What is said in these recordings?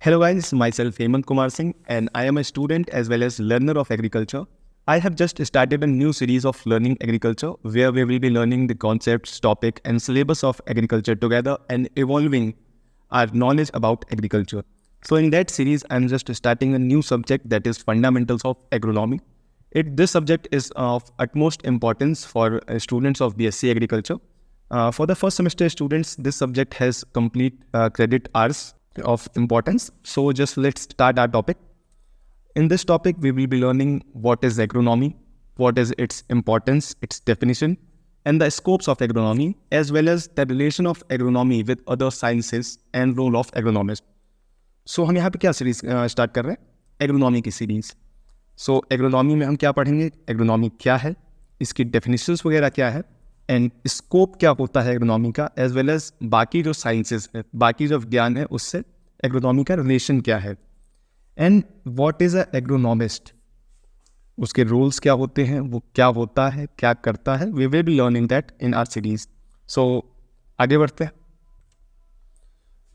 Hello guys, myself Hemant Kumar Singh and I am a student as well as learner of agriculture. I have just started a new series of learning agriculture where we will be learning the concepts, topic and syllabus of agriculture together and evolving our knowledge about agriculture. So in that series, I am just starting a new subject that is fundamentals of agronomy. This subject is of utmost importance for students of BSc agriculture. For the first semester students, this subject has complete credit hours of importance. So just let's start our topic. In this topic, we will be learning what is agronomy, what is its importance, its definition, and the scopes of agronomy, as well as the relation of agronomy with other sciences and role of agronomist. So हम यहाँ पे क्या series start कर रहे हैं? Agronomy की series. सो agronomy में हम क्या पढ़ेंगे? एग्रोनॉमी क्या है, इसकी डेफिनेशंस वगैरह क्या है, एंड स्कोप क्या होता है एग्रोनॉमी का, एज वेल एज बाकी जो साइंसेस है, बाकी जो ज्ञान है उससे एग्रोनॉमी का रिलेशन क्या है, and what is a agronomist, उसके रोल्स क्या होते हैं, वो क्या होता है, क्या करता है. We will be learning that in our series. So आगे बढ़ते हैं.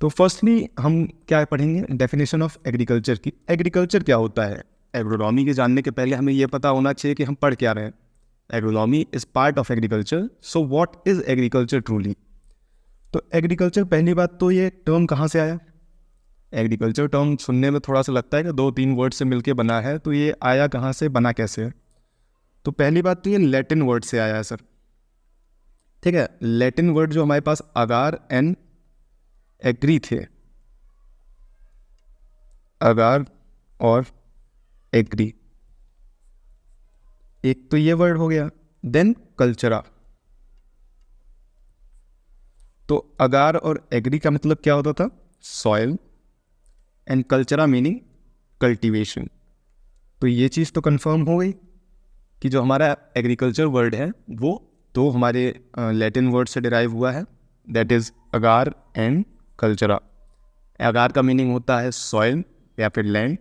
तो फर्स्टली हम क्या पढ़ेंगे? डेफिनेशन ऑफ एग्रीकल्चर की. एग्रीकल्चर क्या होता है? एग्रोनॉमी के जानने के पहले हमें ये पता होना चाहिए कि हम पढ़ क्या रहे हैं. Agronomy is part of agriculture. So what is agriculture truly? तो एग्रीकल्चर, पहली बात तो ये टर्म कहाँ से आया? एग्रीकल्चर टर्म सुनने में थोड़ा सा लगता है कि 2-3 वर्ड से मिलके बना है, तो ये आया कहाँ से, बना कैसे है? तो पहली बात तो ये लैटिन वर्ड से आया है सर. ठीक है, लैटिन वर्ड जो हमारे पास अगार एंड एग्री थे, अगार और एग्री, एक तो ये वर्ड हो गया. देन कल्चरा. तो अगार और एग्री का मतलब क्या होता था? सॉइल. एंड कल्चरा मीनिंग कल्टीवेशन. तो ये चीज़ तो कंफर्म हो गई कि जो हमारा एग्रीकल्चर वर्ड है वो तो हमारे लैटिन वर्ड से डिराइव हुआ है, दैट इज़ अगार एंड कल्चरा. अगार का मीनिंग होता है सॉइल या फिर लैंड,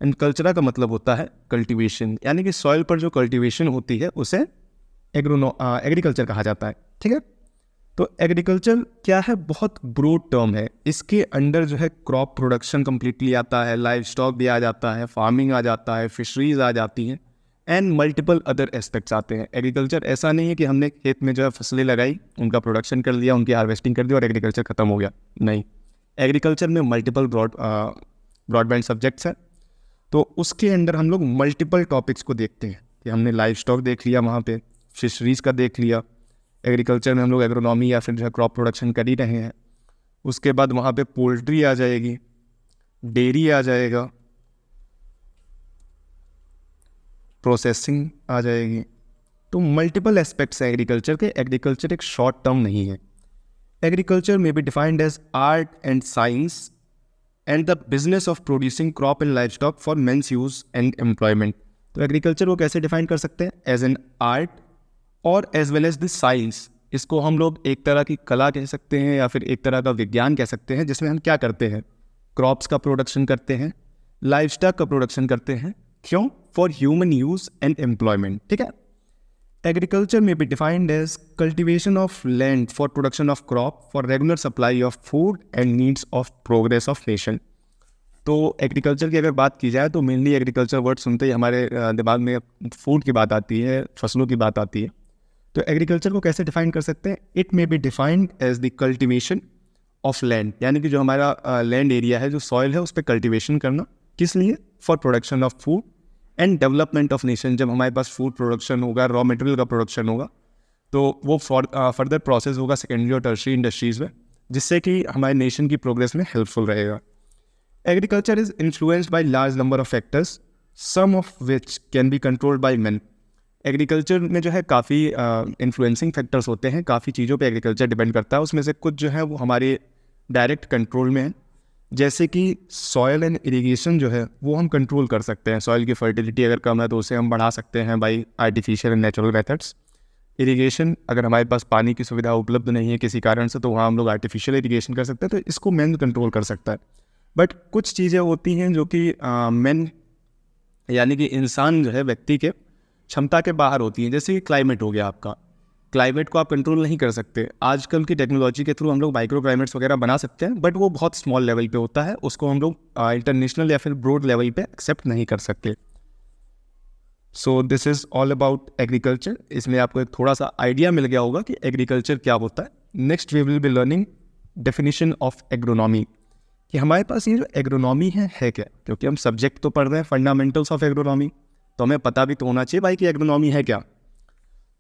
एंड कल्चरा का मतलब होता है कल्टीवेशन, यानी कि सॉइल पर जो कल्टीवेशन होती है उसे एग्रीकल्चर कहा जाता है. ठीक है, तो एग्रीकल्चर क्या है? बहुत ब्रॉड टर्म है. इसके अंडर जो है क्रॉप प्रोडक्शन कम्प्लीटली आता है, लाइव स्टॉक भी आ जाता है, फार्मिंग आ जाता है, फिशरीज आ जाती हैं, एंड मल्टीपल अदर एस्पेक्ट्स आते हैं. एग्रीकल्चर ऐसा नहीं है कि हमने खेत में जो है फसलें लगाई, उनका प्रोडक्शन कर लिया, उनकी हार्वेस्टिंग कर दी और एग्रीकल्चर खत्म हो गया. नहीं, एग्रीकल्चर में मल्टीपल ब्रॉडबैंड सब्जेक्ट्स हैं. तो उसके अंदर हम लोग मल्टीपल टॉपिक्स को देखते हैं कि हमने लाइव स्टॉक देख लिया, वहाँ पे फिशरीज का देख लिया. एग्रीकल्चर में हम लोग एग्रोनॉमी या फिर जो है क्रॉप प्रोडक्शन कर ही रहे हैं. उसके बाद वहाँ पे पोल्ट्री आ जाएगी, डेयरी आ जाएगा, प्रोसेसिंग आ जाएगी. तो मल्टीपल एस्पेक्ट्स हैं एग्रीकल्चर के. एग्रीकल्चर एक शॉर्ट टर्म नहीं है. एग्रीकल्चर में be defined as art and science and the business of producing crop and livestock for men's use and employment. तो एग्रीकल्चर को कैसे डिफाइन कर सकते हैं? एज एन आर्ट और as well as this science. इसको हम लोग एक तरह की कला कह सकते हैं या फिर एक तरह का विज्ञान कह सकते हैं, जिसमें हम क्या करते हैं? क्रॉप्स का प्रोडक्शन करते हैं, लाइव स्टॉक का प्रोडक्शन करते हैं. क्यों? For human use and employment. ठीक है. एग्रीकल्चर में be defined as cultivation of land for production of crop for regular supply of food and needs of progress of nation. तो एग्रीकल्चर की अगर बात की जाए तो मेनली एग्रीकल्चर वर्ड सुनते ही हमारे दिमाग में फूड की बात आती है, फसलों की बात आती है. तो एग्रीकल्चर को कैसे डिफाइन कर सकते हैं? It may be defined as the cultivation of land, यानी कि जो हमारा लैंड एरिया है, जो सॉइल है, उस पर कल्टीवेशन करना. किस लिए? For production of food and development of nation. जब हमारे पास फूड प्रोडक्शन होगा, रॉ मटेरियल का प्रोडक्शन होगा, तो वो फर्दर प्रोसेस होगा सेकेंडरी और टर्शरी इंडस्ट्रीज में, जिससे कि हमारे नेशन की प्रोग्रेस में हेल्पफुल रहेगा. Agriculture is influenced by large number of factors, some of which can be controlled by man. Agriculture में जो है काफ़ी इन्फ्लुएंसिंग फैक्टर्स होते हैं, काफ़ी चीज़ों पे एग्रीकल्चर डिपेंड करता है. उसमें से कुछ जो है वो हमारे डायरेक्ट कंट्रोल में है, जैसे कि सॉयल एंड इरिगेशन जो है वो हम कंट्रोल कर सकते हैं. सॉयल की फर्टिलिटी अगर कम है तो उसे हम बढ़ा सकते हैं by artificial and natural methods. Irrigation, अगर हमारे पास पानी की सुविधा उपलब्ध नहीं है किसी कारण से, तो वहाँ हम लोग आर्टिफिशियल इरिगेशन कर सकते हैं. तो इसको मैन कंट्रोल कर सकता है. बट कुछ चीज़ें होती हैं जो कि मैन यानी कि इंसान जो है, व्यक्ति के क्षमता के बाहर होती हैं. जैसे कि क्लाइमेट हो गया आपका. क्लाइमेट को आप कंट्रोल नहीं कर सकते। आजकल की टेक्नोलॉजी के थ्रू हम लोग माइक्रो क्लाइमेट्स वगैरह बना सकते हैं, बट वो बहुत स्मॉल लेवल पे होता है, उसको हम लोग इंटरनेशनल या फिर ब्रॉड लेवल पे एक्सेप्ट नहीं कर सकते। So this is all about agriculture. इसमें आपको एक थोड़ा सा आइडिया मिल गया होगा कि एग्रीकल्चर क्या होता है। Next we will be learning definition of agronomy, कि हमारे पास ये जो एग्रोनॉमी है क्या, क्योंकि हम सब्जेक्ट तो पढ़ रहे हैं फंडामेंटल्स ऑफ एग्रोनॉमी, तो हमें पता भी तो होना चाहिए भाई कि एग्रोनॉमी है क्या।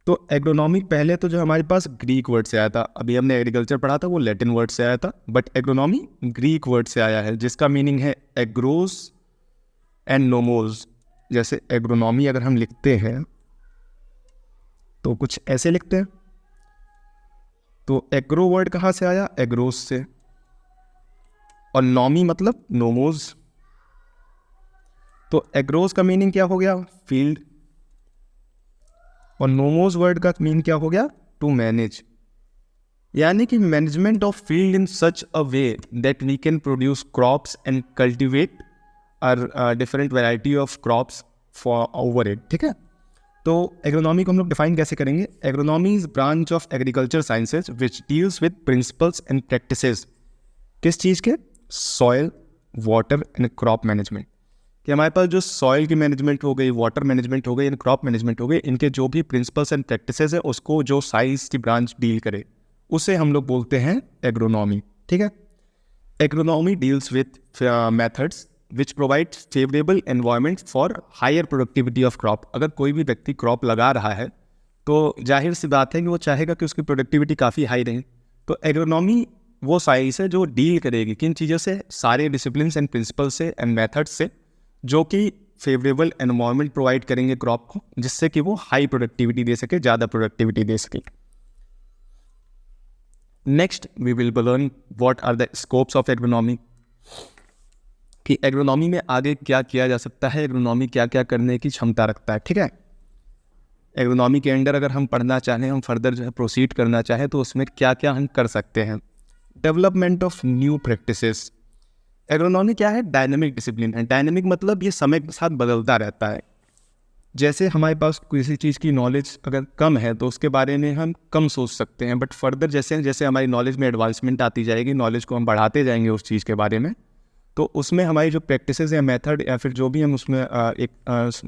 तो एग्रोनॉमी पहले तो जो हमारे पास ग्रीक वर्ड से आया था, अभी हमने एग्रीकल्चर पढ़ा था वो लैटिन वर्ड से आया था, बट एग्रोनॉमी ग्रीक वर्ड से आया है जिसका मीनिंग है एग्रोस एंड नोमोज। जैसे एग्रोनॉमी अगर हम लिखते हैं तो कुछ ऐसे लिखते हैं। तो एग्रो वर्ड कहाँ से आया, एग्रोस से, और नॉमी मतलब नोमोज। तो एग्रोस का मीनिंग क्या हो गया, फील्ड, और नोमोज वर्ड का मीन क्या हो गया, टू मैनेज, यानी कि management of field in such a way that we can produce crops and cultivate are different variety of crops for over it. ठीक है, तो एग्रोनॉमी को हम लोग डिफाइन कैसे करेंगे, agronomy is branch of agriculture sciences which deals with principles and practices, किस चीज़ के, soil, water and crop management. कि हमारे पास जो सॉइल की मैनेजमेंट हो गई, वाटर मैनेजमेंट हो गई एंड क्रॉप मैनेजमेंट हो गई, इनके जो भी प्रिंसिपल्स एंड प्रैक्टिसेस है उसको जो साइंस की ब्रांच डील करे उसे हम लोग बोलते हैं एग्रोनॉमी। ठीक है, agronomy deals with methods which provide favourable environment for higher productivity of crop. अगर कोई भी व्यक्ति क्रॉप लगा रहा है तो जाहिर सी बात है कि वो चाहेगा कि उसकी प्रोडक्टिविटी काफ़ी हाई रहे। तो एग्रोनॉमी वो साइंस है जो डील करेगी किन चीज़ों से, सारे डिसिप्लिन एंड प्रिंसिपल से एंड मेथड्स से, जो कि फेवरेबल एनवायरनमेंट प्रोवाइड करेंगे क्रॉप को, जिससे कि वो हाई प्रोडक्टिविटी दे सके, ज़्यादा प्रोडक्टिविटी दे सके। Next we will learn what are the scopes of agronomy, कि एग्रोनॉमी में आगे क्या किया जा सकता है, एग्रोनॉमी क्या क्या करने की क्षमता रखता है। ठीक है, एग्रोनॉमी के अंडर अगर हम पढ़ना चाहें, हम फर्दर जो है प्रोसीड करना चाहें, तो उसमें क्या क्या हम कर सकते हैं। Development of new practices, agronomy क्या है, डायनेमिक डिसिप्लिन है। डायनेमिक मतलब ये समय के साथ बदलता रहता है। जैसे हमारे पास किसी चीज़ की नॉलेज अगर कम है तो उसके बारे में हम कम सोच सकते हैं, बट फर्दर जैसे जैसे हमारी नॉलेज में एडवांसमेंट आती जाएगी, नॉलेज को हम बढ़ाते जाएंगे उस चीज़ के बारे में, तो उसमें हमारी जो प्रैक्टिसेस या मेथड या फिर जो भी हम उसमें एक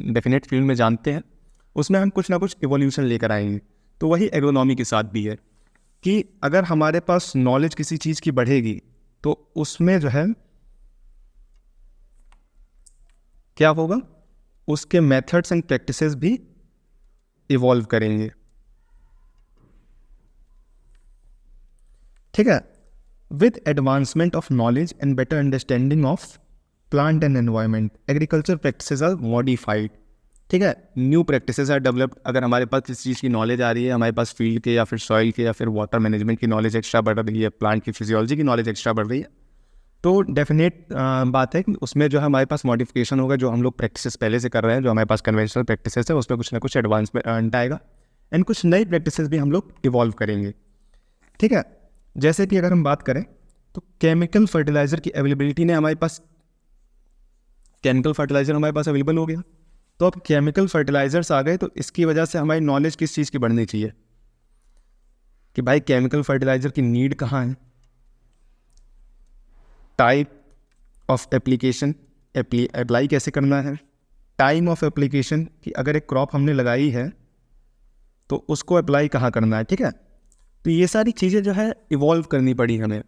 डेफिनेट फील्ड में जानते हैं, उसमें हम कुछ ना कुछ इवोल्यूशन लेकर आएंगे। तो वही एग्रोनॉमी के साथ भी है कि अगर हमारे पास नॉलेज किसी चीज़ की बढ़ेगी तो उसमें जो है क्या होगा, उसके मेथड्स एंड प्रैक्टिसेस भी इवॉल्व करेंगे। ठीक है, with advancement of knowledge and better understanding of plant and environment, agriculture practices are modified. ठीक है, न्यू प्रैक्टिसेस आर डेवलप्ड। अगर हमारे पास किसी चीज़ की नॉलेज आ रही है, हमारे पास फील्ड के या फिर सॉइल के या फिर वाटर मैनेजमेंट की नॉलेज एक्स्ट्रा बढ़ रही है, प्लांट की फिजियोलॉजी की नॉलेज एक्स्ट्रा बढ़ रही है, तो डेफिनेट बात है कि उसमें जो है हमारे पास मॉडिफिकेशन होगा। जो हम लोग प्रैक्टिसेस पहले से कर रहे हैं, जो हमारे पास कन्वेंशनल प्रैक्टिसेस है, उसमें कुछ ना कुछ एडवांसमेंट आएगा एंड कुछ नई प्रैक्टिसेस भी हम लोग इवॉल्व करेंगे। ठीक है, जैसे कि अगर हम बात करें तो केमिकल फर्टिलाइज़र की अवेलेबिलिटी ने हमारे पास, केमिकल फर्टिलाइज़र हमारे पास अवेलेबल हो गया, तो अब केमिकल फर्टिलाइजर्स आ गए, तो इसकी वजह से हमारी नॉलेज किस चीज़ की बढ़नी चाहिए कि भाई केमिकल फर्टिलाइज़र की नीड कहाँ है, टाइप ऑफ एप्लीकेशन, अप्लाई कैसे करना है, टाइम ऑफ एप्लीकेशन कि अगर एक क्रॉप हमने लगाई है तो उसको अप्लाई कहाँ करना है। ठीक है, तो ये सारी चीज़ें जो है इवॉल्व करनी पड़ी हमें।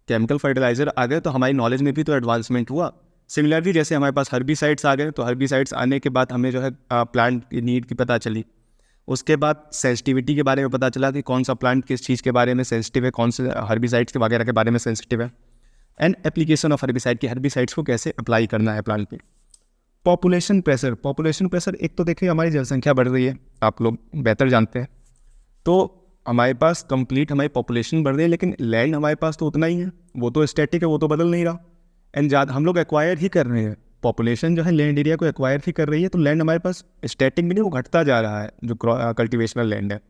केमिकल फर्टिलाइज़र आ गए तो हमारी नॉलेज में भी तो एडवांसमेंट हुआ। सिमिलरली जैसे हमारे पास हर्बिसाइड्स आ गए, तो हर्बिसाइड्स आने के बाद हमें जो है प्लांट की नीड की पता चली, उसके बाद सेंसिटिविटी के बारे में पता चला कि कौन सा प्लांट किस चीज़ के बारे में सेंसिटिव है, कौन से हर्बिसाइड्स के वगैरह के बारे में सेंसिटिव है, एंड एप्लीकेशन ऑफ हर्बिसाइड की हर्बिसाइड्स को कैसे अप्लाई करना है प्लांट पे। पॉपुलेशन प्रेशर, पॉपुलेशन प्रेशर एक तो देखिए हमारी जनसंख्या बढ़ रही है, आप लोग बेहतर जानते हैं, तो हमारे पास कंप्लीट हमारी पॉपुलेशन बढ़ रही है, लेकिन लैंड हमारे पास तो उतना ही है, वो तो स्टैटिक है, वो तो बदल नहीं रहा, एंड ज़्यादा हम लोग एक्वायर ही कर रहे हैं। पॉपुलेशन जो है लैंड एरिया को एक्वायर ही कर रही है, तो लैंड हमारे पास स्टैटिक भी नहीं, वो घटता जा रहा है जो कल्टिवेशनल लैंड है।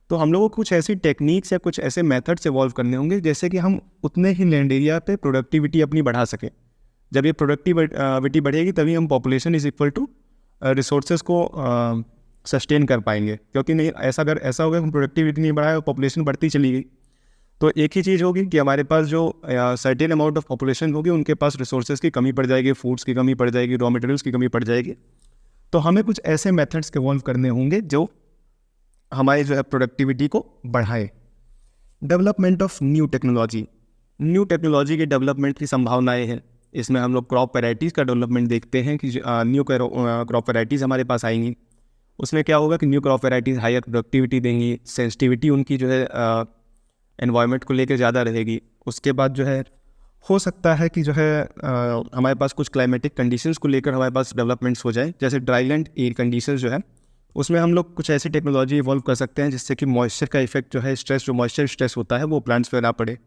तो हम लोगों को कुछ ऐसी टेक्निक्स या कुछ ऐसे मेथड्स इवॉल्व करने होंगे जैसे कि हम उतने ही लैंड एरिया पे प्रोडक्टिविटी अपनी बढ़ा सकें। जब ये प्रोडक्टिविटी बढ़ेगी तभी हम population is equal to resources को सस्टेन कर पाएंगे, क्योंकि नहीं ऐसा हो गया हम प्रोडक्टिविटी नहीं बढ़ाया और पॉपुलेशन बढ़ती चली गई, तो एक ही चीज़ होगी कि हमारे पास जो सर्टेन अमाउंट ऑफ पॉपुलेशन होगी उनके पास रिसोर्सेज की कमी पड़ जाएगी, फूड्स की कमी पड़ जाएगी, रॉ मटेरियल्स की कमी पड़ जाएगी। तो हमें कुछ ऐसे मेथड्स इवॉल्व करने होंगे जो हमारी जो है प्रोडक्टिविटी को बढ़ाए। डेवलपमेंट ऑफ न्यू टेक्नोलॉजी के डेवलपमेंट की संभावनाएं हैं। इसमें हम लोग क्रॉप वैराइटीज़ का डेवलपमेंट देखते हैं कि न्यू क्रॉप वैराइटीज़ हमारे पास आएंगी। उसमें क्या होगा कि new crop varieties higher productivity देंगी, सेंसिटिविटी उनकी जो है एनवायरनमेंट को लेकर ज़्यादा रहेगी। उसके बाद जो है हो सकता है कि जो है हमारे पास कुछ क्लाइमेटिक कंडीशंस को लेकर हमारे पास डेवलपमेंट्स हो जाए, जैसे ड्राईलैंड एयर कंडीशंस जो है उसमें हम लोग कुछ ऐसी टेक्नोलॉजी इवॉल्व कर सकते हैं जिससे कि मॉइस्चर का इफेक्ट जो है मॉइस्चर स्ट्रेस होता है वो प्लांट्स पर ना पड़े।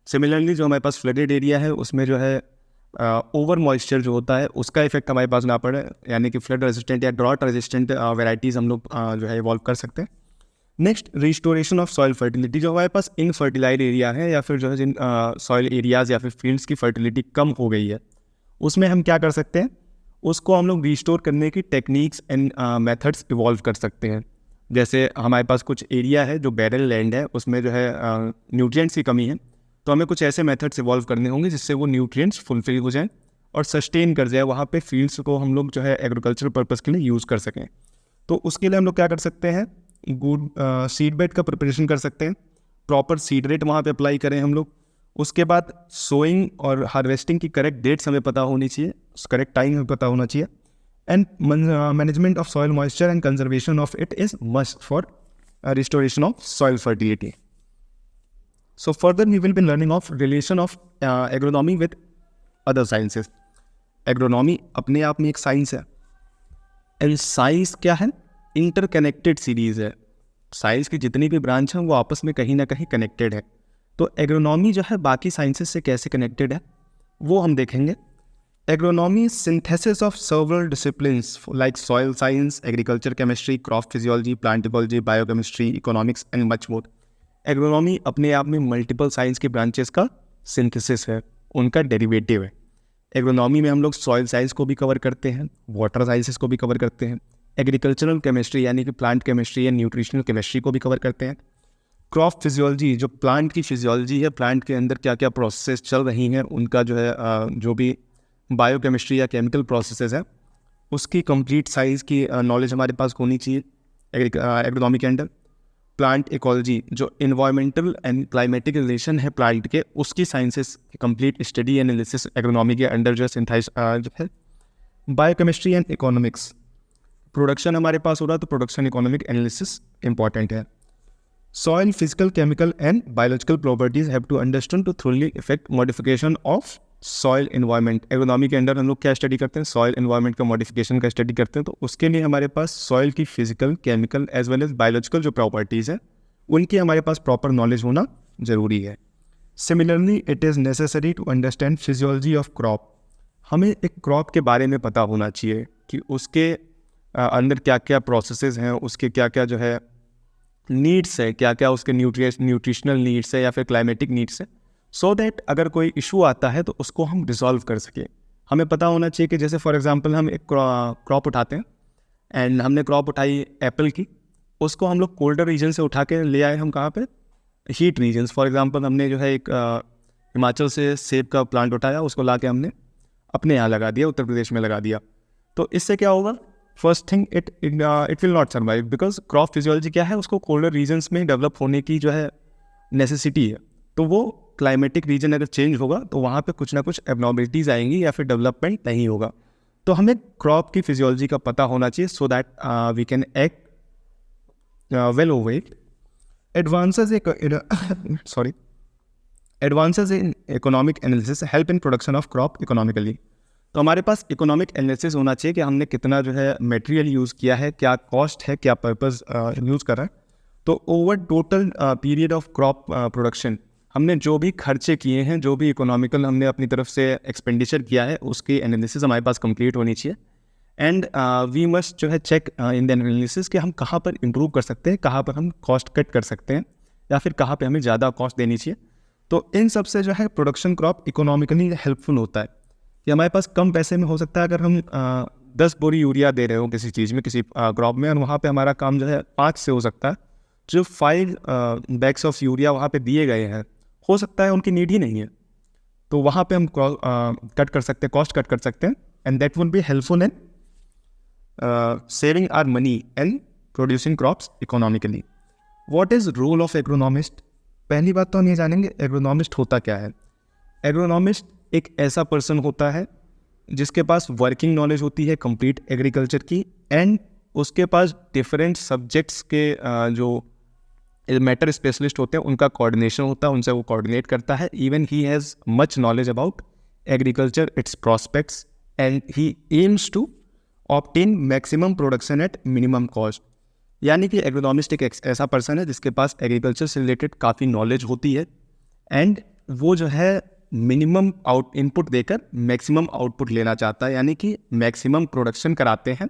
सिमिलरली जो हमारे पास फ्लडेड एरिया है उसमें जो है ओवर मॉइस्चर जो होता है उसका इफेक्ट हमारे पास ना पड़े, यानी कि फ्लड रेजिस्टेंट या ड्रॉट रेजिस्टेंट वेराइटीज़ हम लोग जो है इवॉल्व कर सकते हैं। Next, restoration of soil fertility. जो हमारे पास इनफर्टिलाइज एरिया है या फिर जो है जिन सॉइल एरियाज़ या फिर फील्ड्स की फर्टिलिटी कम हो गई है, उसमें हम क्या कर सकते हैं, उसको हम लोग रिस्टोर करने की टेक्निक्स एंड मेथड्स इवॉल्व कर सकते हैं। जैसे हमारे पास कुछ एरिया है जो बैरल लैंड है, उसमें जो है न्यूट्रिएंट्स की कमी है, तो हमें कुछ ऐसे मेथड्स इवॉल्व करने होंगे जिससे वो न्यूट्रिएंट्स फुलफिल हो जाएं और सस्टेन कर जाए, वहाँ पे फील्ड्स को हम लोग जो है एग्रीकल्चर पर्पज़ के लिए यूज़ कर सकें। तो उसके लिए हम लोग क्या कर सकते हैं, गुड सीड बेड का प्रिपरेशन कर सकते हैं, प्रॉपर सीड रेट वहाँ पे अप्लाई करें हम लोग। उसके बाद सोइंग और हार्वेस्टिंग की करेक्ट डेट्स हमें पता होनी चाहिए, करेक्ट टाइम हमें पता होना चाहिए। And management of soil moisture and conservation of it is must for restoration of soil fertility. So further we will be learning of relation of agronomy with other sciences. Agronomy अपने आप में एक science है, and science क्या है, interconnected series है। Science की जितनी भी ब्रांच हैं वो आपस में कहीं ना कहीं कनेक्टेड है। तो एग्रोनॉमी जो है बाकी साइंसेस से कैसे कनेक्टेड है वो हम देखेंगे। Agronomy synthesis of several disciplines like soil science, agriculture chemistry, crop physiology, plant ecology, biochemistry, economics and much more. Agronomy अपने आप में मल्टीपल साइंस के ब्रांचेस का सिंथेसिस है, उनका डेरिवेटिव है। एग्रोनॉमी में हम लोग सॉइल साइंस को भी कवर करते हैं, वाटर साइंसेस को भी कवर करते हैं, एग्रीकल्चरल केमिस्ट्री यानी कि प्लांट केमिस्ट्री या न्यूट्रिशनल केमिस्ट्री को भी कवर करते हैं, क्रॉप फिजियोलॉजी जो प्लांट की फिजियोलॉजी है, प्लांट के अंदर क्या क्या प्रोसेस चल रही हैं उनका जो है जो भी बायोकेमिस्ट्री या केमिकल प्रोसेसेस है उसकी कंप्लीट साइंस की नॉलेज हमारे पास होनी चाहिए एग्रोनॉमी के अंडर। प्लांट इकोलॉजी जो इन्वायरमेंटल एंड क्लाइमेटिक रिलेशन है प्लांट के, उसकी sciences complete study analysis agronomy के अंडर जो है सिंथाइज जो है। बायोकेमिस्ट्री एंड इकोनॉमिक्स, प्रोडक्शन हमारे पास हो रहा है तो प्रोडक्शन इकोनॉमिक एनालिसिस इंपॉर्टेंट है। Soil physical chemical and biological properties have to understand to thoroughly effect modification of soil environment. Agronomy के अंदर हम लोग क्या स्टडी करते हैं, सॉइल इन्वायरमेंट का मॉडिफिकेशन का स्टडी करते हैं। तो उसके लिए हमारे पास सॉइल की physical chemical as well as biological जो प्रॉपर्टीज़ है उनकी हमारे पास प्रॉपर नॉलेज होना ज़रूरी है। Similarly it is necessary to understand physiology of crop. हमें एक क्रॉप के बारे में पता होना चाहिए कि उसके अंदर क्या क्या प्रोसेसेस हैं, उसके क्या क्या जो है नीड्स है, क्या क्या उसके न्यूट्रिशनल नीड्स है या फिर क्लाइमेटिक नीड्स है, सो दैट अगर कोई इशू आता है तो उसको हम रिजॉल्व कर सकें। हमें पता होना चाहिए कि जैसे फॉर एग्जांपल हम एक क्रॉप उठाते हैं एंड हमने क्रॉप उठाई एप्पल की, उसको हम लोग कोल्डर रीजन से उठा के ले आए हम कहाँ पे, हीट रीजन्स। फॉर एग्जांपल हमने जो है एक हिमाचल से सेब का प्लांट उठाया, उसको ला के हमने अपने यहाँ लगा दिया, उत्तर प्रदेश में लगा दिया। तो इससे क्या होगा, first thing it will not survive because crop physiology क्या है, उसको कोल्डर रीजन्स में डेवलप होने की जो है नेसेसिटी है। तो वो क्लाइमेटिक रीजन अगर चेंज होगा तो वहाँ पे कुछ ना कुछ एबनॉर्मलिटीज़ आएंगी या फिर डेवलपमेंट नहीं होगा। तो हमें क्रॉप की फिजियोलॉजी का पता होना चाहिए so that we can act well over it. Advances in economic analysis help in production of crop economically. तो हमारे पास इकोनॉमिक एनालिसिस होना चाहिए कि हमने कितना जो है मटेरियल यूज़ किया है, क्या कॉस्ट है, क्या पर्पस यूज़ कर रहा है। तो over total period of crop production हमने जो भी खर्चे किए हैं, जो भी इकोनॉमिकल हमने अपनी तरफ से एक्सपेंडिचर किया है, उसकी एनालिसिस हमारे पास कंप्लीट होनी चाहिए। एंड वी मस्ट जो है चेक इन द एनालिसिस कि हम कहाँ पर इम्प्रूव कर सकते हैं, कहाँ पर हम कॉस्ट कट कर सकते हैं या फिर कहाँ पे हमें ज़्यादा कॉस्ट देनी चाहिए। तो इन सब से जो है प्रोडक्शन क्रॉप इकोनॉमिकली हेल्पफुल होता है कि हमारे पास कम पैसे में हो सकता है अगर हम 10 बोरी यूरिया दे रहे हो किसी चीज़ में, किसी क्रॉप में, और वहाँ पे हमारा काम जो है 5 से हो सकता है, जो 5 बैग्स ऑफ यूरिया वहाँ पे दिए गए हैं, हो सकता है उनकी नीड ही नहीं है, तो वहाँ पे हम कट कर सकते हैं, कॉस्ट कट कर सकते हैं, and that would be helpful in saving our money and producing crops economically. What is role of agronomist? पहली बात तो हम ये जानेंगे एग्रोनॉमिस्ट होता क्या है। एग्रोनॉमिस्ट एक ऐसा पर्सन होता है जिसके पास वर्किंग नॉलेज होती है कंप्लीट एग्रीकल्चर की, एंड उसके पास डिफरेंट सब्जेक्ट्स के जो मैटर स्पेशलिस्ट होते हैं उनका कोऑर्डिनेशन होता है, उनसे वो कोऑर्डिनेट करता है। Even he has much knowledge about agriculture, its prospects, and he aims to obtain maximum production at minimum cost. यानी कि एग्रोनॉमिस्ट एक ऐसा पर्सन है जिसके पास एग्रीकल्चर से रिलेटेड काफ़ी नॉलेज होती है, एंड वो जो है मिनिमम इनपुट देकर मैक्सिमम आउटपुट लेना चाहता है, यानी कि मैक्सिमम प्रोडक्शन कराते हैं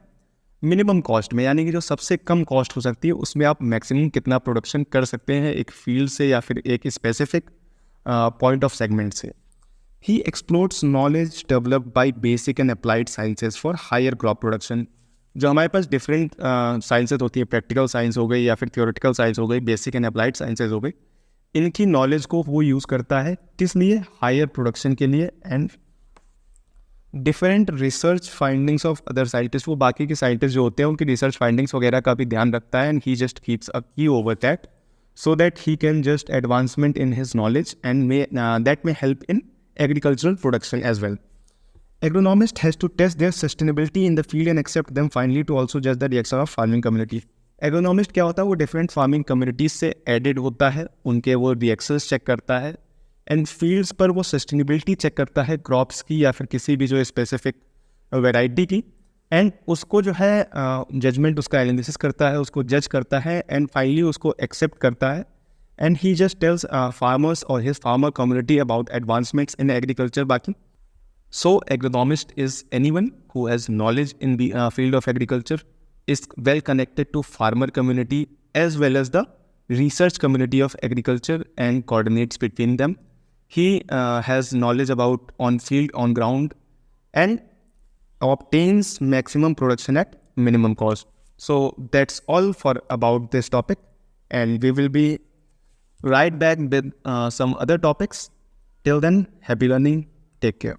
मिनिमम कॉस्ट में, यानी कि जो सबसे कम कॉस्ट हो सकती है उसमें आप मैक्सिमम कितना प्रोडक्शन कर सकते हैं एक फील्ड से या फिर एक स्पेसिफिक पॉइंट ऑफ सेगमेंट से। He explores knowledge developed by basic and applied sciences for higher crop production. जो हमारे पास डिफरेंट साइंसेज होती है, प्रैक्टिकल साइंस हो गई या फिर थियोरेटिकल साइंस हो गई, बेसिक एंड अप्लाइड साइंसेज हो गई, इनकी नॉलेज को वो यूज़ करता है किस लिए? हायर प्रोडक्शन के लिए। And different research findings of other scientist, वो बाकी के साइंटिस्ट जो होते हैं उनकी रिसर्च फाइंडिंग्स वगैरह का भी ध्यान रखता है, and he just keeps a key over that so that he can just advancement in his knowledge and that may help in agricultural production as well. Agronomist has to test their sustainability in the field and accept them finally to also judge the reaction of farming community. Agronomist क्या होता है? वो different farming communities से added होता है, उनके वो reactions check करता है, एंड फील्ड्स पर वो सस्टेनेबिलिटी चेक करता है क्रॉप्स की या फिर किसी भी जो स्पेसिफिक वैरायटी की, एंड उसको जो है जजमेंट उसका एनालिसिस करता है, उसको जज करता है, एंड फाइनली उसको एक्सेप्ट करता है, and he just tells farmers or his farmer community about advancements in agriculture baki. So agronomist is anyone who has knowledge in the field of agriculture, is well connected to farmer community as well as the research community of agriculture and coordinates between them. He has knowledge about on field, on ground, and obtains maximum production at minimum cost. So that's all for about this topic, and we will be right back with some other topics. Till then, happy learning. Take care.